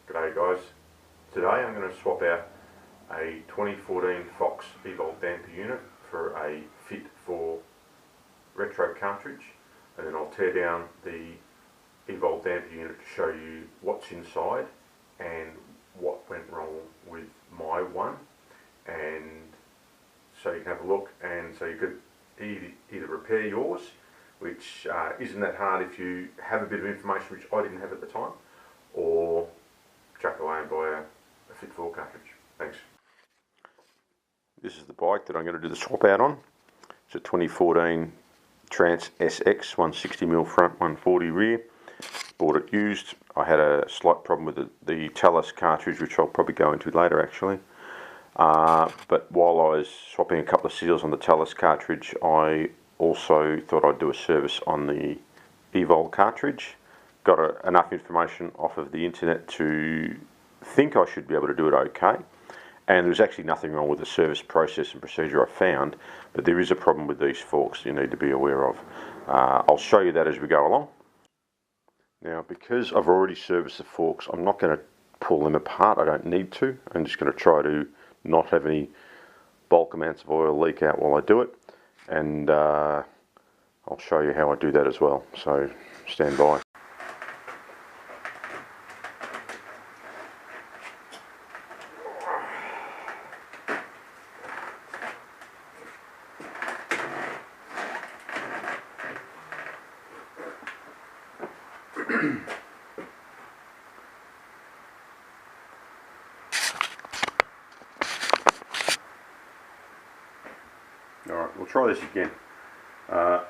G'day guys, today I'm going to swap out a 2014 Fox EVOL damper unit for a fit for retro cartridge, and then I'll tear down the EVOL damper unit to show you what's inside and what went wrong with my one, and so you can have a look and so you could either repair yours, which isn't that hard if you have a bit of information which I didn't have at the time, or chuck away and buy a fit for cartridge. Thanks. This is the bike that I'm going to do the swap out on. It's a 2014 Trance SX, 160mm front, 140 rear. Bought it used. I had a slight problem with the Talus cartridge, which I'll probably go into later actually. But while I was swapping a couple of seals on the Talus cartridge, I also thought I'd do a service on the EVOL cartridge. Got enough information off of the internet to think I should be able to do it okay, and there was actually nothing wrong with the service process and procedure I found, but there is a problem with these forks you need to be aware of. I'll show you that as we go along. Now, because I've already serviced the forks, I'm not going to pull them apart. I don't need to. I'm just going to try to not have any bulk amounts of oil leak out while I do it, and I'll show you how I do that as well, so stand by. Alright, we'll try this again. $1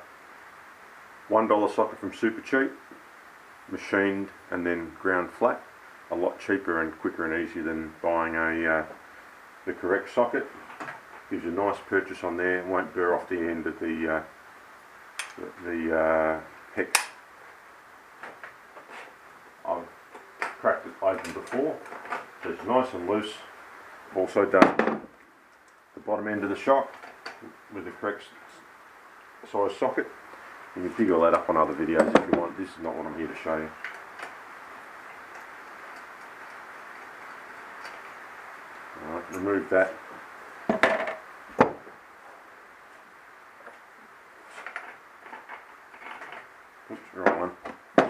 socket from Super Cheap, machined and then ground flat. A lot cheaper and quicker and easier than buying the correct socket. Gives you a nice purchase on there, won't burr off the end of the hex. I've cracked it open before, so it's nice and loose. Also done the bottom end of the shock with the correct size socket. You can dig all that up on other videos if you want. This is not what I'm here to show you. Alright, remove that. Oops, wrong one.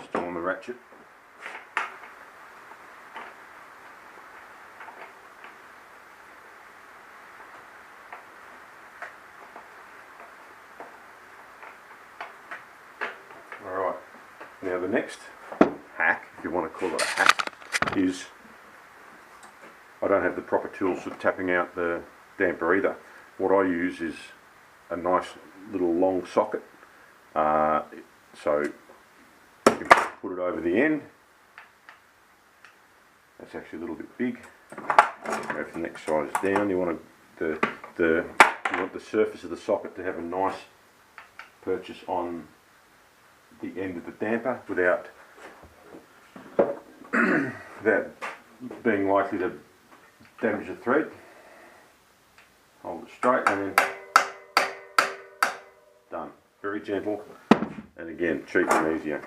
Still on the ratchet. Alright, now the next hack, if you want to call it a hack, is I don't have the proper tools for tapping out the damper either. What I use is a nice little long socket, so you can put it over the end. That's actually a little bit big. Go for the next size down. You want you want the surface of the socket to have a nice purchase on the end of the damper without being likely to damage the thread. Hold it straight and then done. Very gentle, and again cheap and easier.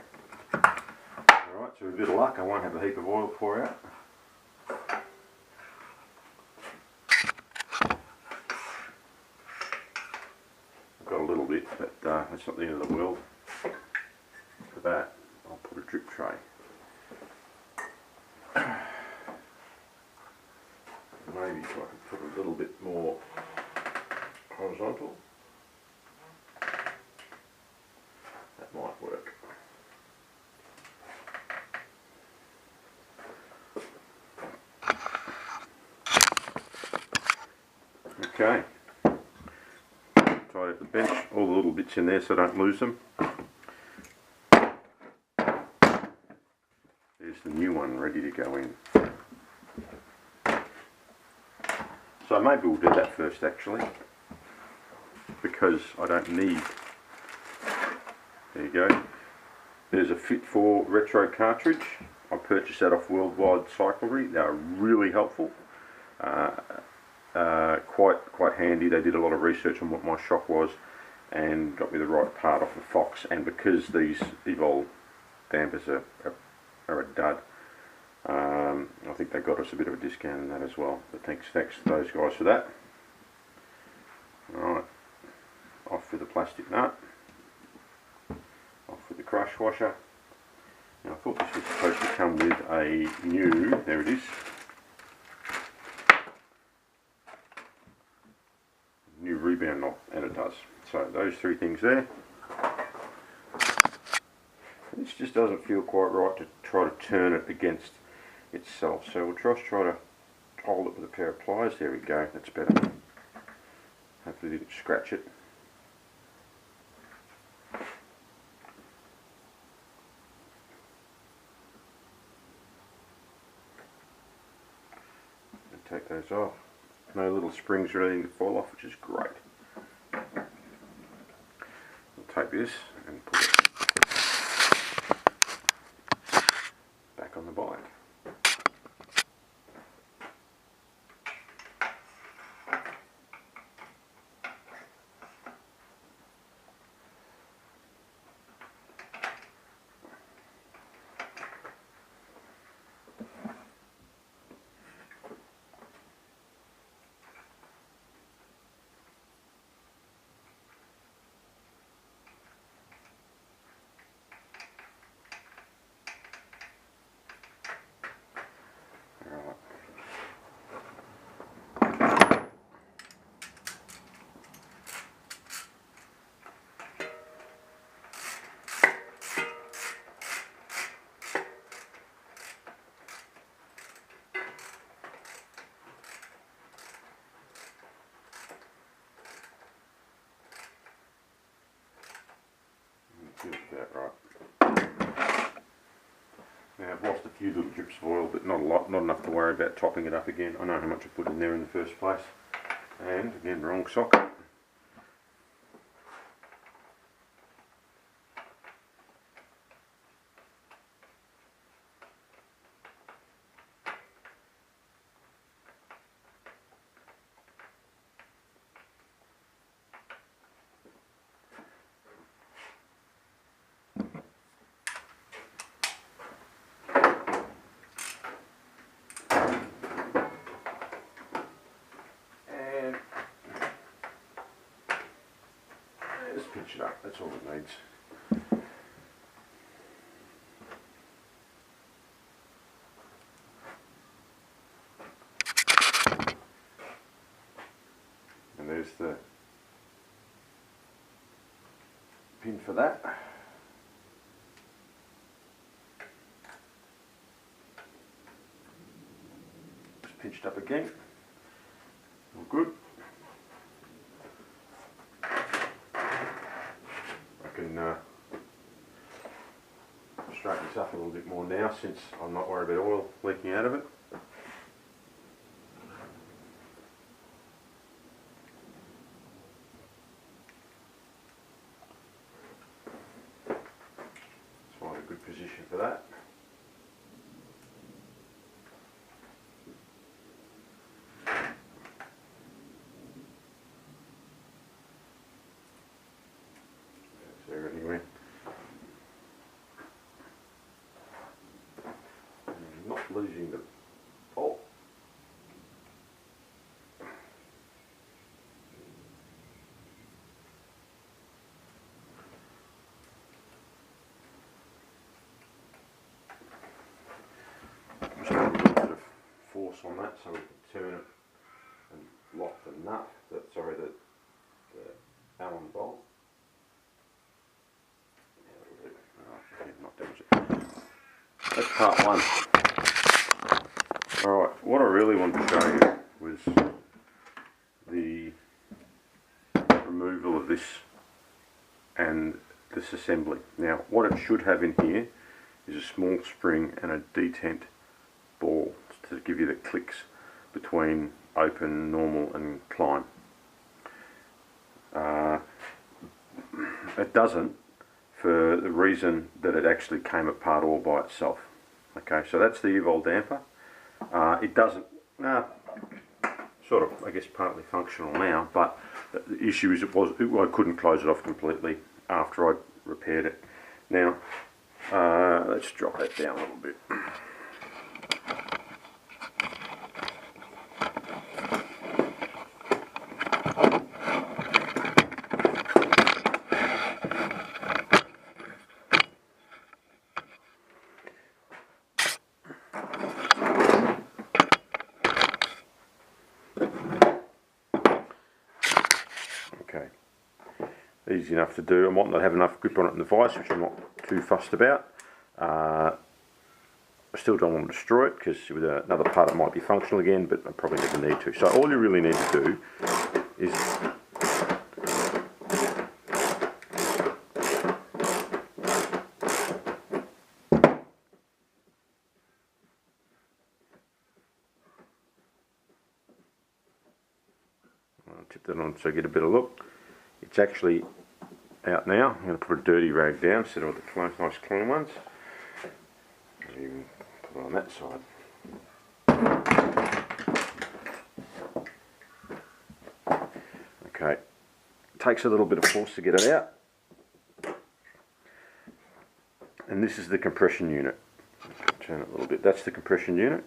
Alright, so with a bit of luck I won't have a heap of oil pour out. I've got a little bit, but that's not the end of the world. For that, I'll put a drip tray. Maybe if I can put a little bit more horizontal, that might work. Okay, tidy up the bench, all the little bits in there so I don't lose them. There's the new one ready to go in. So maybe we'll do that first actually, because I don't need, there you go, there's a Fit for retro cartridge. I purchased that off Worldwide Cyclery. They are really helpful, quite handy. They did a lot of research on what my shock was and got me the right part off the Fox, and because these EVOL dampers are a dud, I think they got us a bit of a discount in that as well. But thanks to those guys for that. Alright, off with the plastic nut, off with the crush washer. Now I thought this was supposed to come with a new, there it is, new rebound knob, and it does. So those three things there. This just doesn't feel quite right to try to turn it against itself. So we'll just try to hold it with a pair of pliers. There we go, that's better. Hopefully didn't scratch it. And take those off. No little springs or anything to fall off, which is great. We'll take this and put it back on the bike. About right. Now I've lost a few little drips of oil, but not a lot, not enough to worry about topping it up again. I know how much I put in there in the first place. And again, wrong socket. Just pinch it up, that's all it needs. And there's the pin for that. Just pinched up again. All good. Straighten this up a little bit more now since I'm not worried about oil leaking out of it. Let's find a good position for that. That's everything went. Not losing the bolt. Just a little bit of force on that so we can turn it and lock the nut, the Allen bolt. Not damage it. That's part one. Alright, what I really wanted to show you was the removal of this and this assembly. Now, what it should have in here is a small spring and a detent ball to give you the clicks between open, normal and climb. It doesn't, for the reason that it actually came apart all by itself. Okay, so that's the EVOL damper. It doesn't, sort of, I guess, partly functional now, but the issue is I couldn't close it off completely after I repaired it. Now, let's drop that down a little bit. easy enough to do. I might not have enough grip on it in the vise, which I'm not too fussed about. I still don't want to destroy it because with another part it might be functional again, but I probably never need to. So all you really need to do is tip that on so I get a better look. It's actually out now. I'm going to put a dirty rag down instead of the nice clean ones. You can put it on that side. Okay, it takes a little bit of force to get it out. And this is the compression unit. Turn it a little bit. That's the compression unit.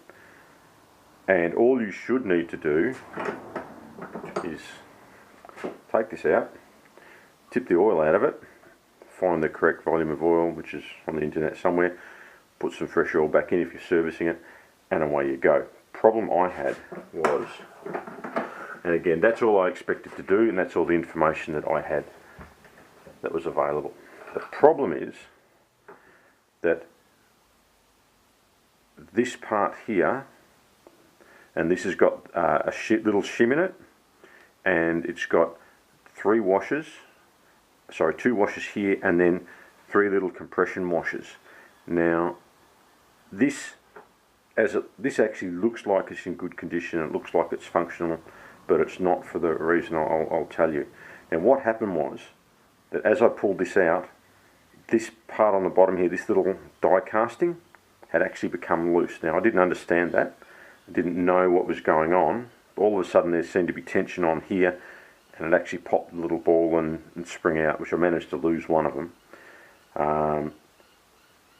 And all you should need to do is take this out, tip the oil out of it, find the correct volume of oil, which is on the internet somewhere, put some fresh oil back in if you're servicing it, and away you go. Problem I had was, and again, that's all I expected to do, and that's all the information that I had that was available. The problem is that this part here, and this has got a little shim in it, and it's got two washers here, and then 3 little compression washers. Now this actually looks like it's in good condition, it looks like it's functional, but it's not, for the reason I'll tell you. Now what happened was that as I pulled this out, this part on the bottom here, this little die casting, had actually become loose. Now I didn't understand that, I didn't know what was going on. All of a sudden there seemed to be tension on here, and it actually popped the little ball and spring out, which I managed to lose one of them.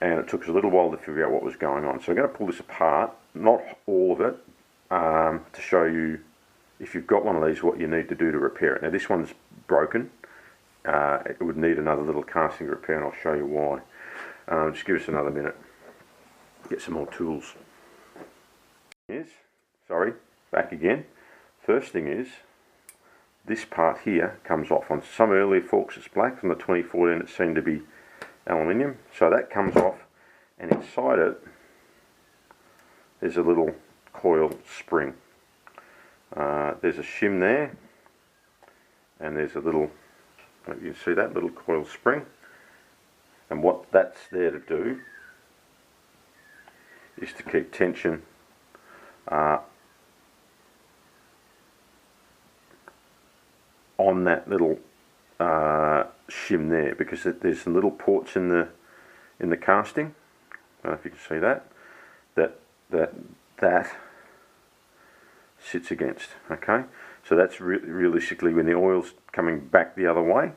And it took us a little while to figure out what was going on. So I'm going to pull this apart, not all of it, to show you, if you've got one of these, what you need to do to repair it. Now this one's broken. It would need another little casting repair, and I'll show you why. Just give us another minute. Get some more tools. Back again. First thing is, this part here comes off. On some earlier forks it's black, from the 2014 it seemed to be aluminium. So that comes off, and inside it there's a little coil spring. There's a shim there, and there's a little, you can see that little coil spring. And what that's there to do is to keep tension on that little shim there, because there's some little ports in the casting. I don't know if you can see that sits against. Okay, so that's realistically, when the oil's coming back the other way,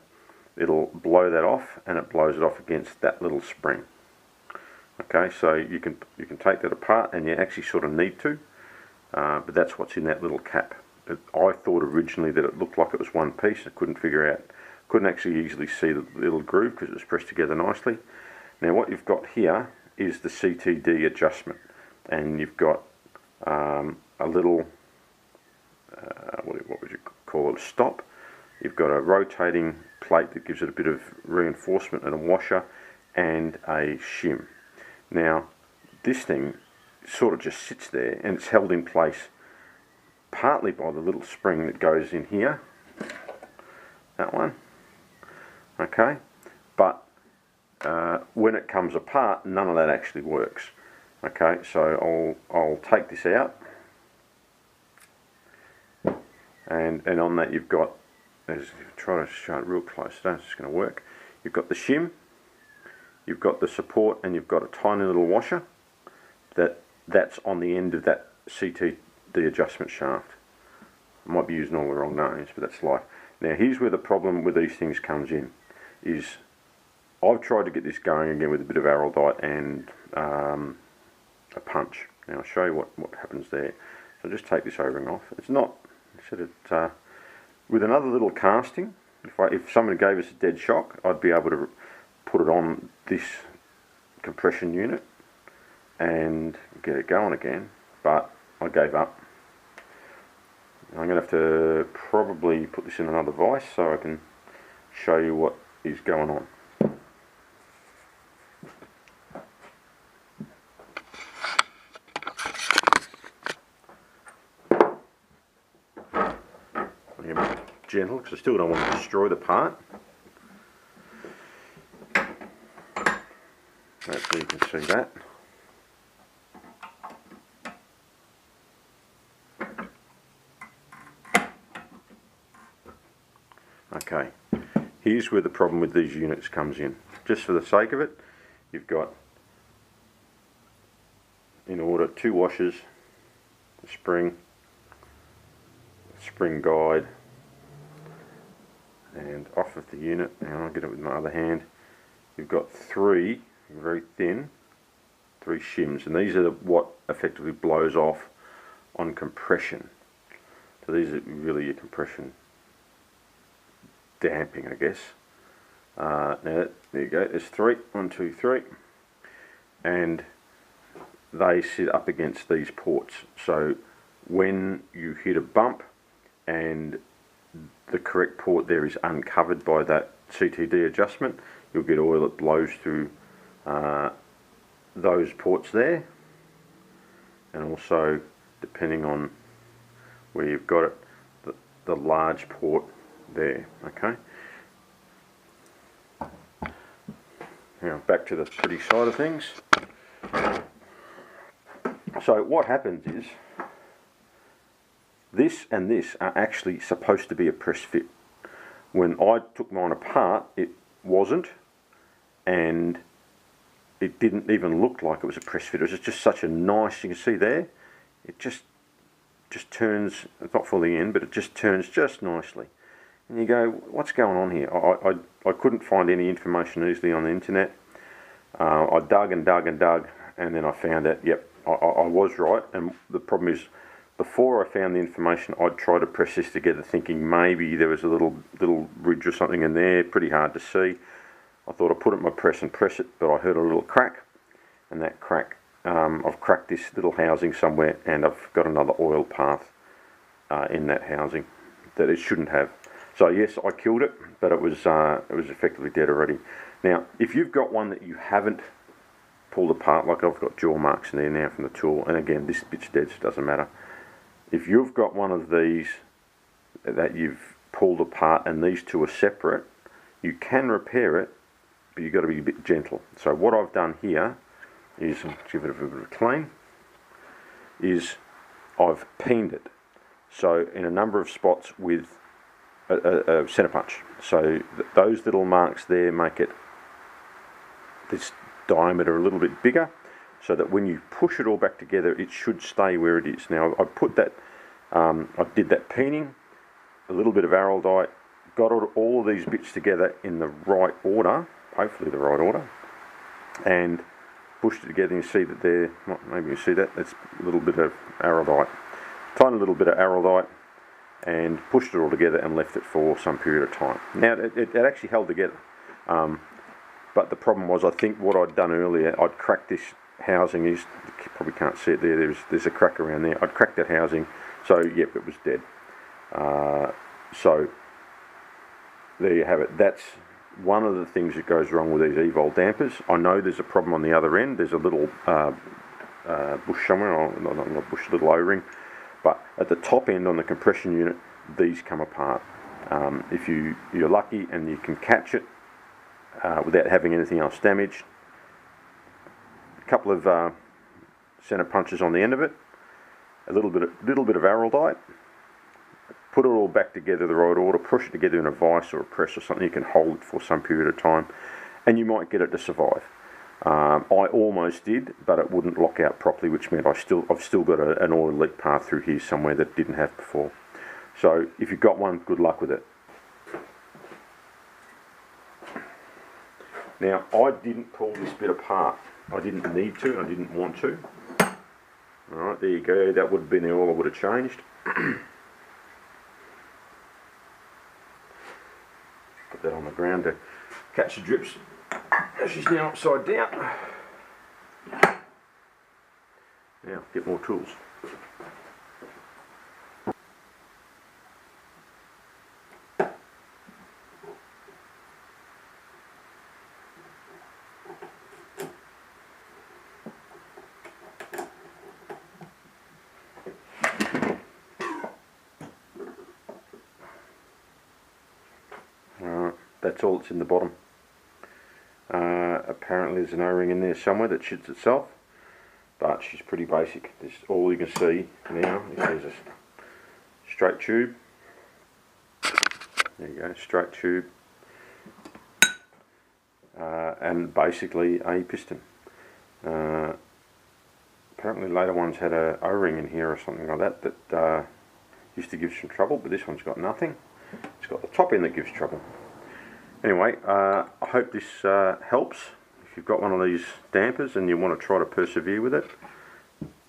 it'll blow that off, and it blows it off against that little spring. Okay, so you can take that apart, and you actually sort of need to, but that's what's in that little cap. I thought originally that it looked like it was one piece. I couldn't actually easily see the little groove because it was pressed together nicely. Now what you've got here is the CTD adjustment, and you've got a little, what would you call it, a stop. You've got a rotating plate that gives it a bit of reinforcement, and a washer, and a shim. Now this thing sort of just sits there, and it's held in place partly by the little spring that goes in here, that one, okay, but when it comes apart, none of that actually works. Okay, so I'll take this out, and on that you've got, try to show it real close, that's just going to work. You've got the shim, you've got the support, and you've got a tiny little washer that's on the end of that CTD adjustment shaft. I might be using all the wrong names, but that's life. Now here's where the problem with these things comes in, is I've tried to get this going again with a bit of araldite and a punch. Now I'll show you what happens there. So just take this O-ring off. It's not, I said it, with another little casting, if someone gave us a dead shock, I'd be able to put it on this compression unit and get it going again, but I gave up. I'm going to have to probably put this in another vise so I can show you what is going on. Gentle, because I still don't want to destroy the part. Hopefully you can see that. Okay, here's where the problem with these units comes in. Just for the sake of it, you've got, in order, 2 washers, a spring guide, and off of the unit, and I'll get it with my other hand, you've got 3 very thin, 3 shims, and these are what effectively blows off on compression. So these are really your compression damping, I guess. Now there you go, there's 3, 1, 2, 3, and they sit up against these ports. So when you hit a bump and the correct port there is uncovered by that CTD adjustment, you'll get oil that blows through those ports there, and also, depending on where you've got it, the large port there. Okay, now back to the pretty side of things. So what happens is, this and this are actually supposed to be a press fit. When I took mine apart, it wasn't, and it didn't even look like it was a press fit. It was just such a nice, you can see there, it just turns, it's not fully in, but it just turns just nicely. And you go, what's going on here? I couldn't find any information easily on the internet. I dug and dug and dug, and then I found out, yep, I was right. And the problem is, before I found the information, I'd try to press this together thinking maybe there was a little ridge or something in there, pretty hard to see. I thought I'd put it in my press and press it, but I heard a little crack, and that crack, I've cracked this little housing somewhere, and I've got another oil path in that housing that it shouldn't have. So yes, I killed it, but it was effectively dead already. Now, if you've got one that you haven't pulled apart, like I've got jaw marks in there now from the tool, and again, this bit's dead, so it doesn't matter. If you've got one of these that you've pulled apart and these two are separate, you can repair it, but you've got to be a bit gentle. So what I've done here is, give it a bit of a clean, is I've peened it. So in a number of spots with a centre punch. So those little marks there make it, this diameter a little bit bigger, so that when you push it all back together, it should stay where it is. Now I put that, I did that peening, a little bit of araldite, got all of these bits together in the right order, hopefully the right order, and pushed it together. And you see that there, maybe you see that, that's a little bit of araldite, tiny little bit of araldite, and pushed it all together and left it for some period of time. Now it actually held together, but the problem was, I think what I'd done earlier, I'd cracked this housing, you probably can't see it there, there's a crack around there, I'd cracked that housing, so yep, it was dead. So there you have it. That's one of the things that goes wrong with these EVOL dampers. I know there's a problem on the other end, there's a little bush somewhere, or not a bush, a little O-ring, but at the top end on the compression unit, these come apart. If you're lucky and you can catch it without having anything else damaged, a couple of centre punches on the end of it, a little bit of araldite, put it all back together the right order, push it together in a vise or a press or something you can hold it for some period of time, and you might get it to survive. I almost did, but it wouldn't lock out properly, which meant I've still got an oil leak path through here somewhere that it didn't have before. So if you've got one, good luck with it. Now, I didn't pull this bit apart. I didn't need to, I didn't want to. Alright, there you go, that would have been the oil I would have changed. Put that on the ground to catch the drips. She's now upside down. Now, get more tools. that's all that's in the bottom. Apparently there's an O-ring in there somewhere that shits itself, but she's pretty basic. This all you can see now is there's a straight tube. There you go, straight tube, and basically a piston. Apparently later ones had a O-ring in here or something like that that used to give some trouble, but this one's got nothing. It's got the top end that gives trouble. Anyway, I hope this helps. If you've got one of these dampers and you want to try to persevere with it,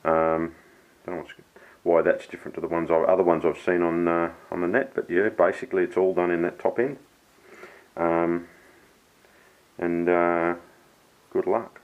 don't know why that's different to the other ones I've seen on the net, but yeah, basically it's all done in that top end. And good luck.